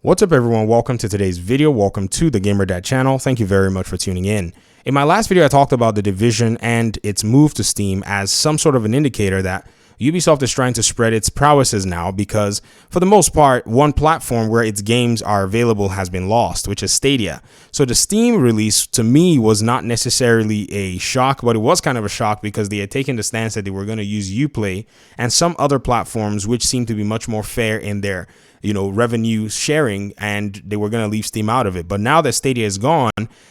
What's up everyone, welcome to today's video, welcome to the GamerDad channel. Thank you very much for tuning in. In my last video I talked about The Division and its move to Steam as some sort of an indicator that Ubisoft is trying to spread its prowesses now because for the most part, one platform where its games are available has been lost, which is Stadia. So the Steam release to me was not necessarily a shock, but it was kind of a shock because they had taken the stance that they were going to use Uplay and some other platforms which seem to be much more fair in their revenue sharing, and they were going to leave Steam out of it. But now that Stadia is gone,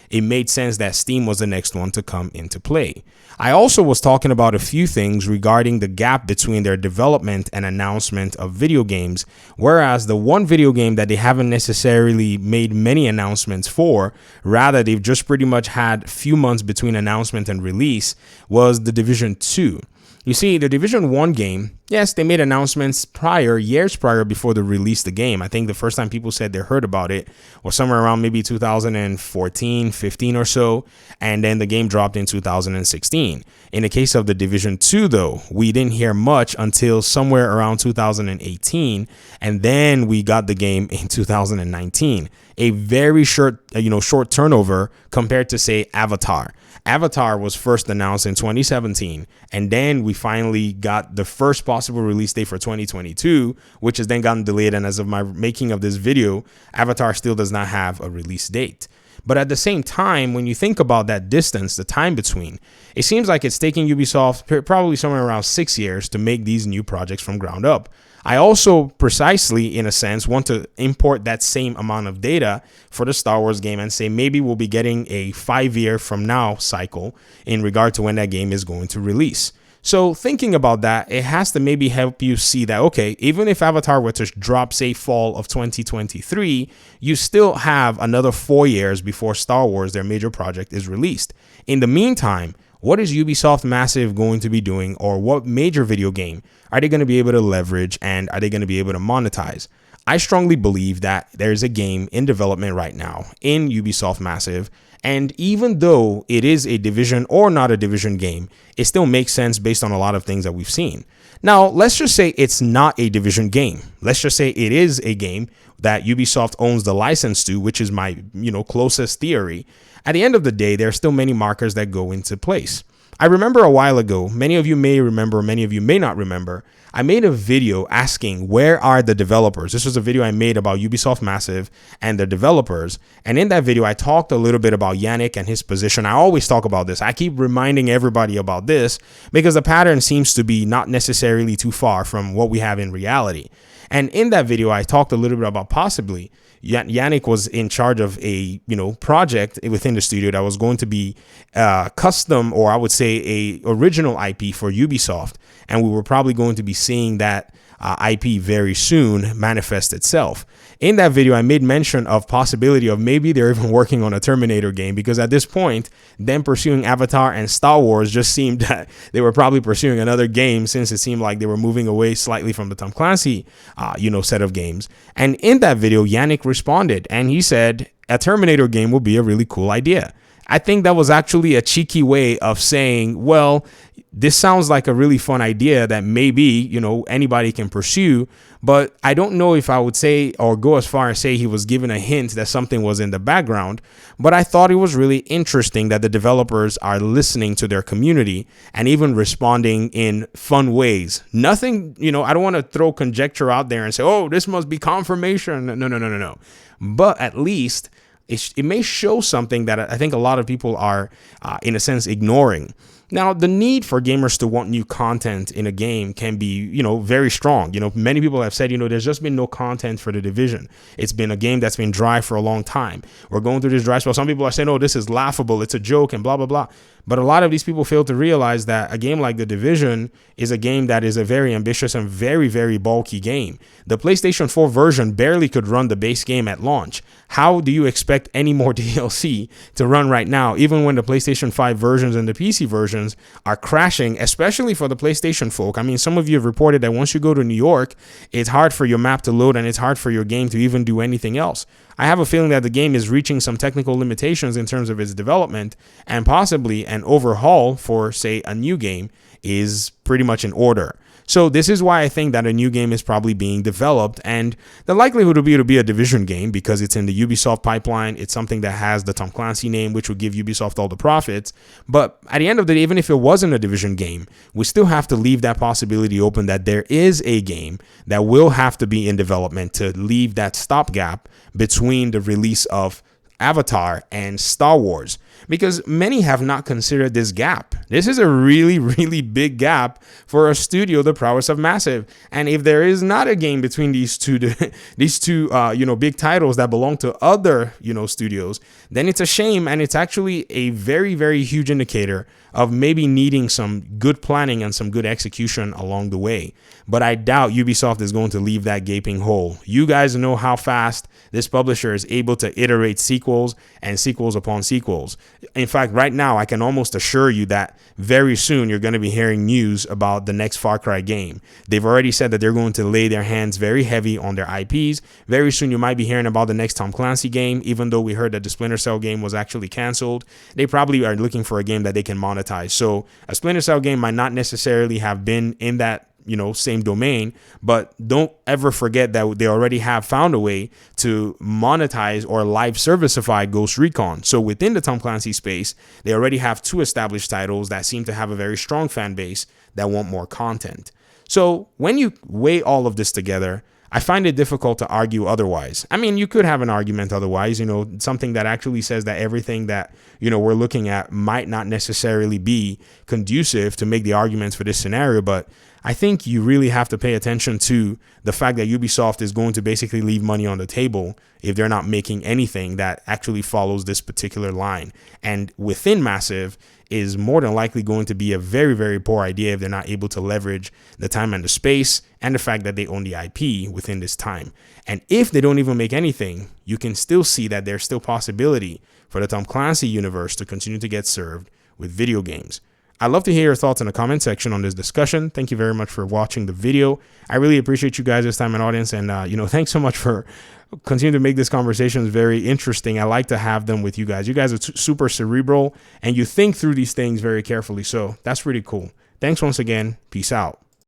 it made sense that Steam was the next one to come into play. I also was talking about a few things regarding the gap between their development and announcement of video games, whereas the one video game that they haven't necessarily made many announcements for, rather they've just pretty much had few months between announcement and release, was The Division 2. You see, the Division 1 game, yes, they made announcements years prior before they released the game. I think the first time people said they heard about it was somewhere around maybe 2014, 15 or so, and then the game dropped in 2016. In the case of the Division 2, though, we didn't hear much until somewhere around 2018, and then we got the game in 2019. A very short turnover compared to, say, Avatar. Avatar was first announced in 2017, and then we finally got the first possible release date for 2022, which has then gotten delayed. And as of my making of this video, Avatar still does not have a release date. But at the same time, when you think about that distance, the time between, it seems like it's taking Ubisoft probably somewhere around 6 years to make these new projects from ground up. I also precisely, in a sense, want to import that same amount of data for the Star Wars game and say maybe we'll be getting a 5-year from now cycle in regard to when that game is going to release. So thinking about that, it has to maybe help you see that, okay, even if Avatar were to drop, say, fall of 2023, you still have another 4 years before Star Wars, their major project, is released. In the meantime, what is Ubisoft Massive going to be doing, or what major video game are they going to be able to leverage, and are they going to be able to monetize? I strongly believe that there's a game in development right now in Ubisoft Massive, and even though it is a Division or not a Division game, it still makes sense based on a lot of things that we've seen. Now, let's just say it's not a Division game. Let's just say it is a game that Ubisoft owns the license to, which is my, closest theory. At the end of the day, there are still many markers that go into place. I remember a while ago, many of you may remember, many of you may not remember, I made a video asking where are the developers. This was a video I made about Ubisoft Massive and the developers. And in that video, I talked a little bit about Yannick and his position. I always talk about this. I keep reminding everybody about this because the pattern seems to be not necessarily too far from what we have in reality. And in that video, I talked a little bit about possibly Yannick was in charge of a project within the studio that was going to be custom, or I would say a original IP for Ubisoft, and we were probably going to be seeing that IP very soon manifest itself. In that video, I made mention of possibility of maybe they're even working on a Terminator game, because at this point, them pursuing Avatar and Star Wars just seemed that they were probably pursuing another game, since it seemed like they were moving away slightly from the Tom Clancy, set of games. And in that video, Yannick responded and he said a Terminator game would be a really cool idea. I think that was actually a cheeky way of saying, well, this sounds like a really fun idea that maybe, anybody can pursue, but I don't know if I would say or go as far as say he was given a hint that something was in the background, but I thought it was really interesting that the developers are listening to their community and even responding in fun ways. Nothing, I don't want to throw conjecture out there and say, oh, this must be confirmation. No. But at least it may show something that I think a lot of people are, in a sense, ignoring. Now, the need for gamers to want new content in a game can be, very strong. Many people have said, there's just been no content for The Division. It's been a game that's been dry for a long time. We're going through this dry spell. Some people are saying, oh, this is laughable. It's a joke and blah, blah, blah. But a lot of these people fail to realize that a game like The Division is a game that is a very ambitious and very, very bulky game. The PlayStation 4 version barely could run the base game at launch. How do you expect any more DLC to run right now, even when the PlayStation 5 versions and the PC versions are crashing, especially for the PlayStation folk? I mean, some of you have reported that once you go to New York, it's hard for your map to load and it's hard for your game to even do anything else. I have a feeling that the game is reaching some technical limitations in terms of its development, and possibly an overhaul for, say, a new game is pretty much in order. So this is why I think that a new game is probably being developed, and the likelihood will be to be a Division game because it's in the Ubisoft pipeline. It's something that has the Tom Clancy name, which would give Ubisoft all the profits. But at the end of the day, even if it wasn't a Division game, we still have to leave that possibility open that there is a game that will have to be in development to leave that stopgap between the release of Avatar and Star Wars, because many have not considered this gap. This is a really, really big gap for a studio the prowess of Massive. And if there is not a game between these two big titles that belong to other, studios, then it's a shame. And it's actually a very, very huge indicator of maybe needing some good planning and some good execution along the way. But I doubt Ubisoft is going to leave that gaping hole. You guys know how fast this publisher is able to iterate sequels and sequels upon sequels. In fact, right now, I can almost assure you that very soon you're going to be hearing news about the next Far Cry game. They've already said that they're going to lay their hands very heavy on their IPs. Very soon you might be hearing about the next Tom Clancy game, even though we heard that the Splinter Cell game was actually canceled. They probably are looking for a game that they can monetize. So a Splinter Cell game might not necessarily have been in that same domain, but don't ever forget that they already have found a way to monetize or live serviceify Ghost Recon. So within the Tom Clancy space, they already have 2 established titles that seem to have a very strong fan base that want more content. So when you weigh all of this together, I find it difficult to argue otherwise. I mean, you could have an argument otherwise, something that actually says that everything that, we're looking at might not necessarily be conducive to make the arguments for this scenario. But I think you really have to pay attention to the fact that Ubisoft is going to basically leave money on the table if they're not making anything that actually follows this particular line. And within Massive is more than likely going to be a very, very poor idea if they're not able to leverage the time and the space and the fact that they own the IP within this time. And if they don't even make anything, you can still see that there's still possibility for the Tom Clancy universe to continue to get served with video games. I'd love to hear your thoughts in the comment section on this discussion. Thank you very much for watching the video. I really appreciate you guys' time and audience. And, thanks so much for continuing to make these conversations very interesting. I like to have them with you guys. You guys are super cerebral and you think through these things very carefully. So that's really cool. Thanks once again. Peace out.